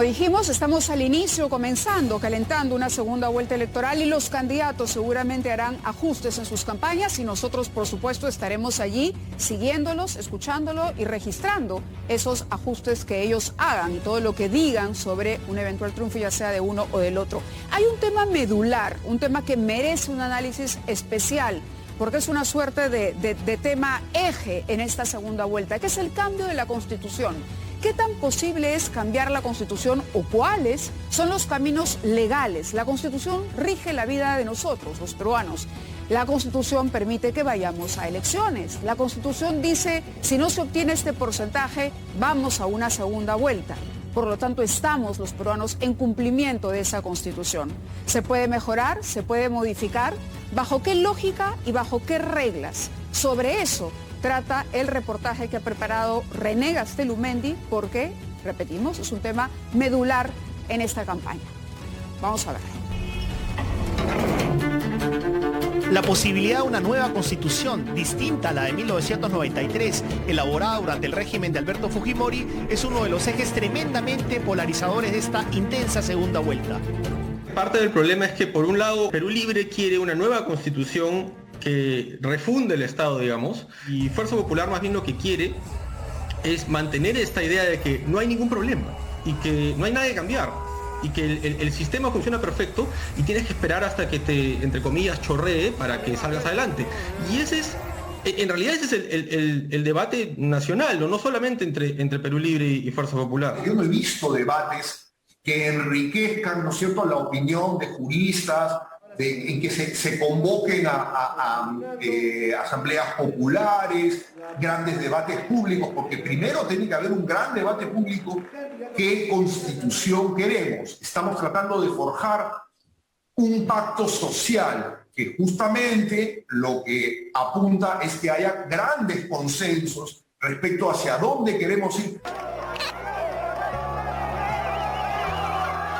dijimos, estamos al inicio, calentando una segunda vuelta electoral y los candidatos seguramente harán ajustes en sus campañas y nosotros, por supuesto, estaremos allí siguiéndolos, escuchándolo y registrando esos ajustes que ellos hagan y todo lo que digan sobre un eventual triunfo, ya sea de uno o del otro. Hay un tema medular, un tema que merece un análisis especial, porque es una suerte de tema eje en esta segunda vuelta, que es el cambio de la Constitución. ¿Qué tan posible es cambiar la Constitución o cuáles son los caminos legales? La Constitución rige la vida de nosotros, los peruanos. La Constitución permite que vayamos a elecciones. La Constitución dice, si no se obtiene este porcentaje, vamos a una segunda vuelta. Por lo tanto, estamos los peruanos en cumplimiento de esa Constitución. ¿Se puede mejorar? ¿Se puede modificar? ¿Bajo qué lógica y bajo qué reglas? Sobre eso trata el reportaje que ha preparado René Gastelumendi, porque, repetimos, es un tema medular en esta campaña. Vamos a ver. La posibilidad de una nueva constitución distinta a la de 1993, elaborada durante el régimen de Alberto Fujimori, es uno de los ejes tremendamente polarizadores de esta intensa segunda vuelta. Parte del problema es que, por un lado, Perú Libre quiere una nueva constitución que refunde el Estado, digamos, y Fuerza Popular más bien lo que quiere es mantener esta idea de que no hay ningún problema y que no hay nada que cambiar y que el sistema funciona perfecto y tienes que esperar hasta que te, entre comillas, chorree para que salgas adelante. Y ese es, en realidad ese es el debate nacional, no solamente entre Perú Libre y Fuerza Popular. Yo no he visto debates que enriquezcan, ¿no es cierto?, la opinión de juristas, en que se convoquen a asambleas populares, grandes debates públicos, porque primero tiene que haber un gran debate público. ¿Qué constitución queremos? Estamos tratando de forjar un pacto social que justamente lo que apunta es que haya grandes consensos respecto hacia dónde queremos ir.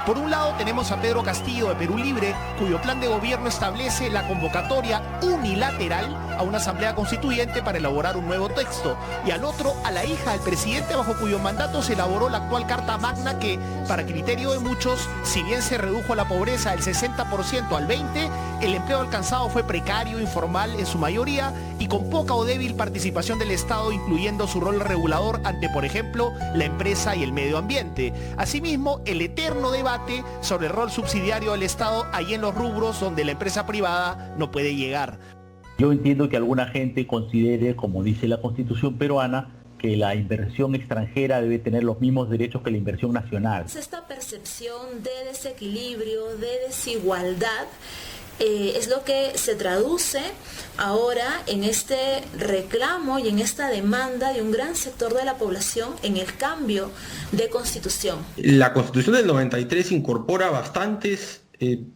Por un lado tenemos a Pedro Castillo de Perú Libre, cuyo plan de gobierno establece la convocatoria unilateral a una asamblea constituyente para elaborar un nuevo texto, y al otro a la hija del presidente bajo cuyo mandato se elaboró la actual Carta Magna que, para criterio de muchos, si bien se redujo la pobreza del 60% al 20%, el empleo alcanzado fue precario, informal en su mayoría y con poca o débil participación del Estado, incluyendo su rol regulador ante, por ejemplo, la empresa y el medio ambiente. Asimismo, el eterno debate sobre el rol subsidiario del Estado ahí en los rubros donde la empresa privada no puede llegar. Yo entiendo que alguna gente considere, como dice la Constitución peruana, que la inversión extranjera debe tener los mismos derechos que la inversión nacional. Esta percepción de desequilibrio, de desigualdad, es lo que se traduce ahora en este reclamo y en esta demanda de un gran sector de la población en el cambio de constitución. La Constitución del 93 incorpora bastantes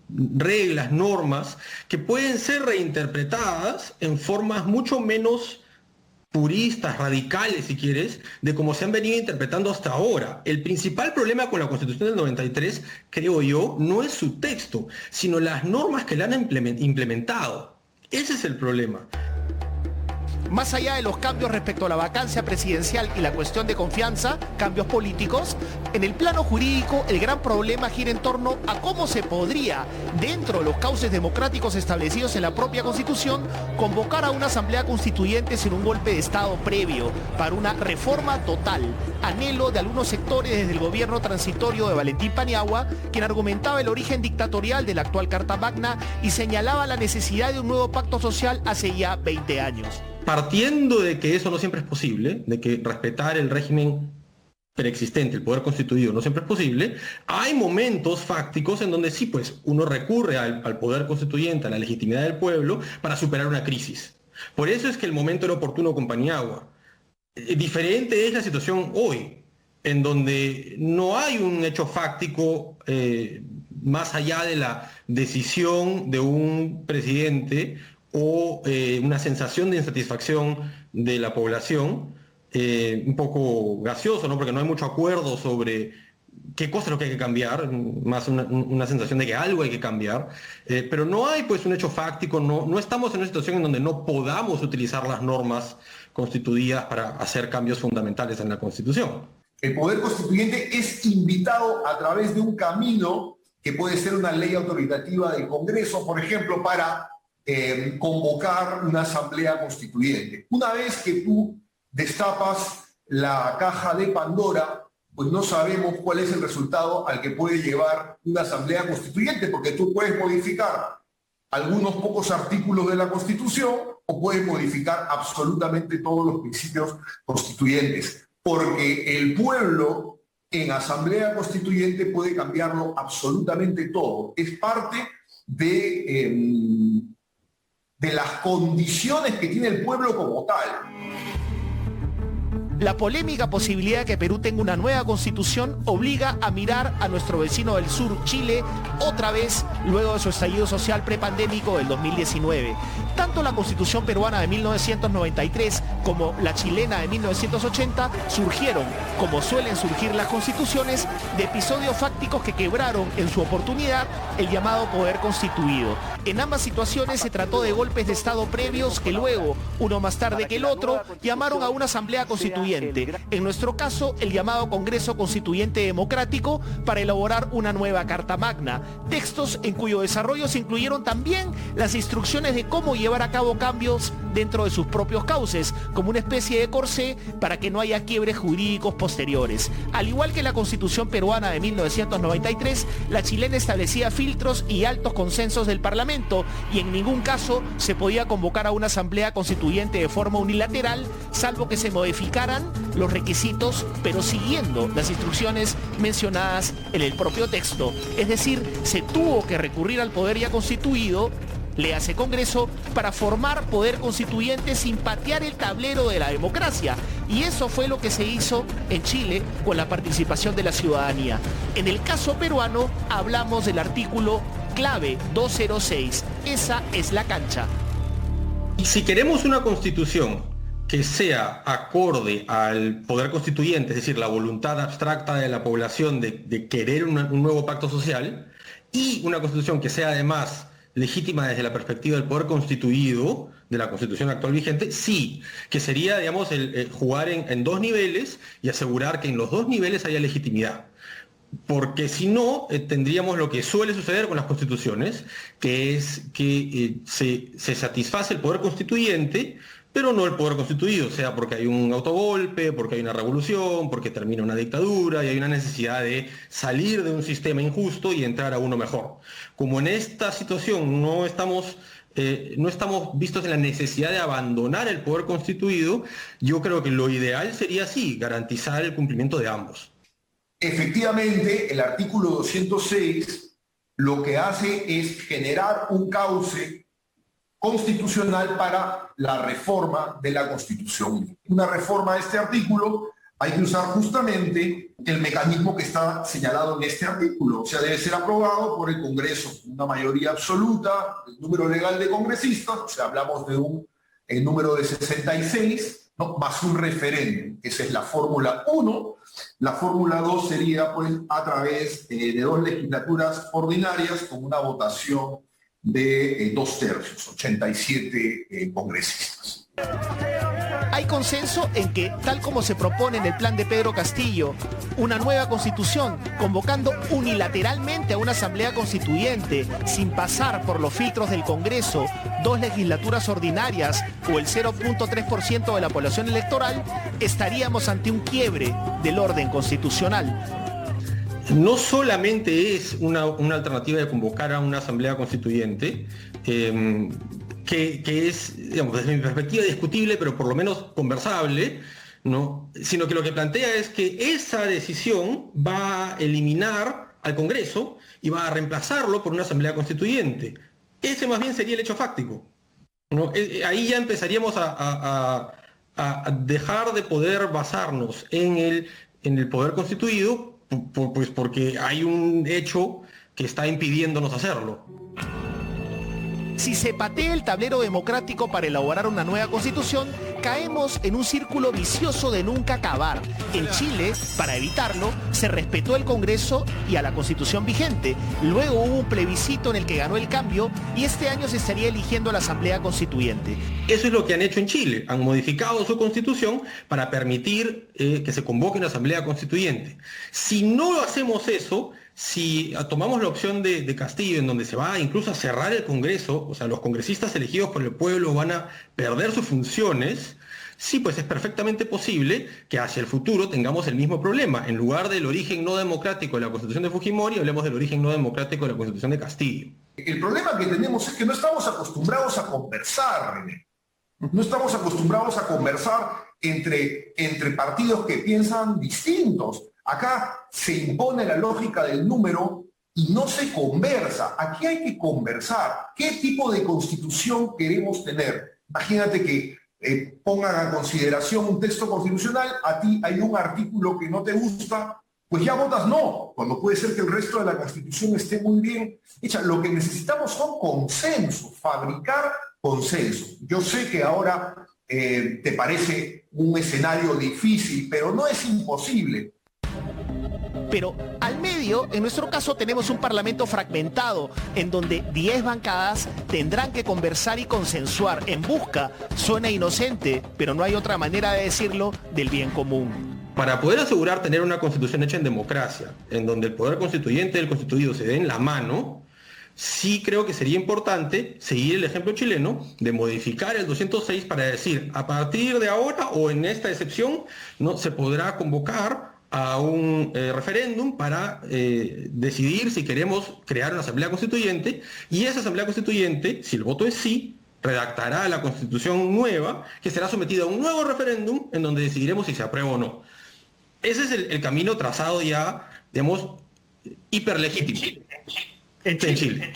reglas, normas que pueden ser reinterpretadas en formas mucho menos puristas, radicales, si quieres, de cómo se han venido interpretando hasta ahora. El principal problema con la Constitución del 93, creo yo, no es su texto, sino las normas que la han implementado. Ese es el problema. Más allá de los cambios respecto a la vacancia presidencial y la cuestión de confianza, cambios políticos, en el plano jurídico el gran problema gira en torno a cómo se podría, dentro de los cauces democráticos establecidos en la propia Constitución, convocar a una asamblea constituyente sin un golpe de Estado previo para una reforma total, anhelo de algunos sectores desde el gobierno transitorio de Valentín Paniagua, quien argumentaba el origen dictatorial de la actual Carta Magna y señalaba la necesidad de un nuevo pacto social hace ya 20 años. Partiendo de que eso no siempre es posible, de que respetar el régimen preexistente, el poder constituido, no siempre es posible, hay momentos fácticos en donde sí, pues uno recurre al poder constituyente, a la legitimidad del pueblo, para superar una crisis. Por eso es que el momento era oportuno con Paniagua. Diferente es la situación hoy, en donde no hay un hecho fáctico más allá de la decisión de un presidente o una sensación de insatisfacción de la población, un poco gaseoso, ¿no? Porque no hay mucho acuerdo sobre qué cosa es lo que hay que cambiar, más una sensación de que algo hay que cambiar, pero no hay pues un hecho fáctico, no estamos en una situación en donde no podamos utilizar las normas constituidas para hacer cambios fundamentales en la Constitución. El Poder Constituyente es invitado a través de un camino que puede ser una ley autoritativa del Congreso, por ejemplo, para convocar una asamblea constituyente. Una vez que tú destapas la caja de Pandora, pues no sabemos cuál es el resultado al que puede llevar una asamblea constituyente, porque tú puedes modificar algunos pocos artículos de la Constitución o puedes modificar absolutamente todos los principios constituyentes, porque el pueblo en asamblea constituyente puede cambiarlo absolutamente todo. Es parte de las condiciones que tiene el pueblo como tal. La polémica posibilidad de que Perú tenga una nueva constitución obliga a mirar a nuestro vecino del sur, Chile, otra vez luego de su estallido social prepandémico del 2019. Tanto la constitución peruana de 1993 como la chilena de 1980 surgieron, como suelen surgir las constituciones, de episodios fácticos que quebraron en su oportunidad el llamado poder constituido. En ambas situaciones se trató de golpes de Estado previos que luego, uno más tarde que el otro, llamaron a una asamblea constituyente. En nuestro caso, el llamado Congreso Constituyente Democrático para elaborar una nueva Carta Magna. Textos en cuyo desarrollo se incluyeron también las instrucciones de cómo llevar a cabo cambios dentro de sus propios cauces, como una especie de corsé para que no haya quiebres jurídicos posteriores. Al igual que la Constitución peruana de 1993, la chilena establecía filtros y altos consensos del Parlamento y en ningún caso se podía convocar a una asamblea constituyente de forma unilateral, salvo que se modificaran los requisitos, pero siguiendo las instrucciones mencionadas en el propio texto. Es decir, se tuvo que recurrir al poder ya constituido, le hace Congreso, para formar poder constituyente sin patear el tablero de la democracia. Y eso fue lo que se hizo en Chile con la participación de la ciudadanía. En el caso peruano hablamos del artículo clave 206. Esa es la cancha. Si queremos una constitución que sea acorde al poder constituyente, es decir, la voluntad abstracta de la población de querer un nuevo pacto social, y una constitución que sea además legítima desde la perspectiva del poder constituido, de la constitución actual vigente, sí, que sería, digamos, jugar en dos niveles y asegurar que en los dos niveles haya legitimidad. Porque si no, tendríamos lo que suele suceder con las constituciones, que es que se satisface el poder constituyente, pero no el poder constituido, sea porque hay un autogolpe, porque hay una revolución, porque termina una dictadura y hay una necesidad de salir de un sistema injusto y entrar a uno mejor. Como en esta situación no estamos vistos en la necesidad de abandonar el poder constituido, yo creo que lo ideal sería así, garantizar el cumplimiento de ambos. Efectivamente, el artículo 206 lo que hace es generar un cauce constitucional para la reforma de la Constitución. Una reforma de este artículo hay que usar justamente el mecanismo que está señalado en este artículo. O sea, debe ser aprobado por el Congreso con una mayoría absoluta, el número legal de congresistas, o sea, hablamos de el número de 66, ¿no?, más un referéndum. Esa es la fórmula 1. La fórmula 2 sería, pues, a través de 2 legislaturas ordinarias con una votación de 2/3, 87 congresistas. Hay consenso en que, tal como se propone en el plan de Pedro Castillo, una nueva constitución, convocando unilateralmente a una asamblea constituyente, sin pasar por los filtros del Congreso, 2 legislaturas ordinarias o el 0.3% de la población electoral, estaríamos ante un quiebre del orden constitucional. No solamente es una alternativa de convocar a una asamblea constituyente, que es, digamos, desde mi perspectiva discutible, pero por lo menos conversable, ¿no?, sino que lo que plantea es que esa decisión va a eliminar al Congreso y va a reemplazarlo por una asamblea constituyente. Ese más bien sería el hecho fáctico, ¿no? Ahí ya empezaríamos a dejar de poder basarnos en el poder constituido, pues porque hay un hecho que está impidiéndonos hacerlo. Si se patea el tablero democrático para elaborar una nueva constitución, caemos en un círculo vicioso de nunca acabar. En Chile, para evitarlo, se respetó el Congreso y a la Constitución vigente. Luego hubo un plebiscito en el que ganó el cambio y este año se estaría eligiendo la Asamblea Constituyente. Eso es lo que han hecho en Chile. Han modificado su Constitución para permitir que se convoque una Asamblea Constituyente. Si no hacemos eso, si tomamos la opción de Castillo, en donde se va incluso a cerrar el Congreso, o sea, los congresistas elegidos por el pueblo van a perder sus funciones, sí, pues es perfectamente posible que hacia el futuro tengamos el mismo problema. En lugar del origen no democrático de la Constitución de Fujimori, hablemos del origen no democrático de la Constitución de Castillo. El problema que tenemos es que no estamos acostumbrados a conversar, René. No estamos acostumbrados a conversar entre partidos que piensan distintos. Acá se impone la lógica del número y no se conversa. Aquí hay que conversar. ¿Qué tipo de constitución queremos tener? Imagínate que pongan a consideración un texto constitucional, a ti hay un artículo que no te gusta, pues ya votas no, cuando puede ser que el resto de la Constitución esté muy bien hecha. Lo que necesitamos son consensos, fabricar consensos. Yo sé que ahora te parece un escenario difícil, pero no es imposible. Pero al medio, en nuestro caso, tenemos un parlamento fragmentado, en donde 10 bancadas tendrán que conversar y consensuar en busca, suena inocente, pero no hay otra manera de decirlo, del bien común. Para poder asegurar tener una constitución hecha en democracia, en donde el poder constituyente y el constituido se den la mano, sí creo que sería importante seguir el ejemplo chileno de modificar el 206 para decir, a partir de ahora o en esta excepción, no se podrá convocar a un referéndum para decidir si queremos crear una asamblea constituyente, y esa asamblea constituyente, si el voto es sí, redactará la constitución nueva, que será sometida a un nuevo referéndum en donde decidiremos si se aprueba o no. Ese es el camino trazado ya, digamos, hiperlegítimo. En Chile.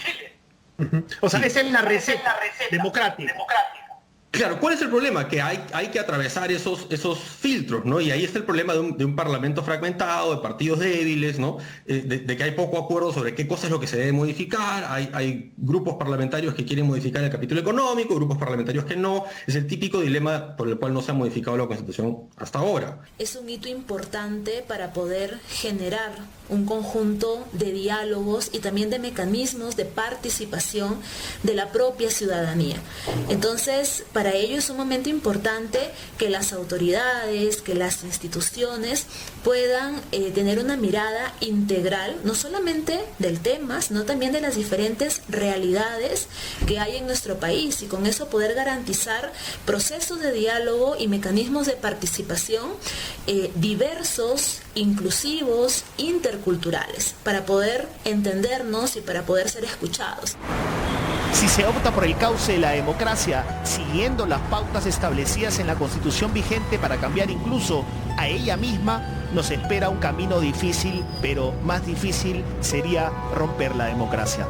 O sea, esa es la receta democrática. Claro, ¿cuál es el problema? Que hay que atravesar esos filtros, ¿no? Y ahí está el problema de un parlamento fragmentado, de partidos débiles, ¿no? De que hay poco acuerdo sobre qué cosa es lo que se debe modificar, hay grupos parlamentarios que quieren modificar el capítulo económico, grupos parlamentarios que no. Es el típico dilema por el cual no se ha modificado la Constitución hasta ahora. Es un hito importante para poder generar un conjunto de diálogos y también de mecanismos de participación de la propia ciudadanía. Entonces, para ello es sumamente importante que las autoridades, que las instituciones puedan tener una mirada integral, no solamente del tema, sino también de las diferentes realidades que hay en nuestro país, y con eso poder garantizar procesos de diálogo y mecanismos de participación diversos, inclusivos, interculturales, para poder entendernos y para poder ser escuchados. Si se opta por el cauce de la democracia, siguiendo las pautas establecidas en la Constitución vigente para cambiar incluso a ella misma, nos espera un camino difícil, pero más difícil sería romper la democracia.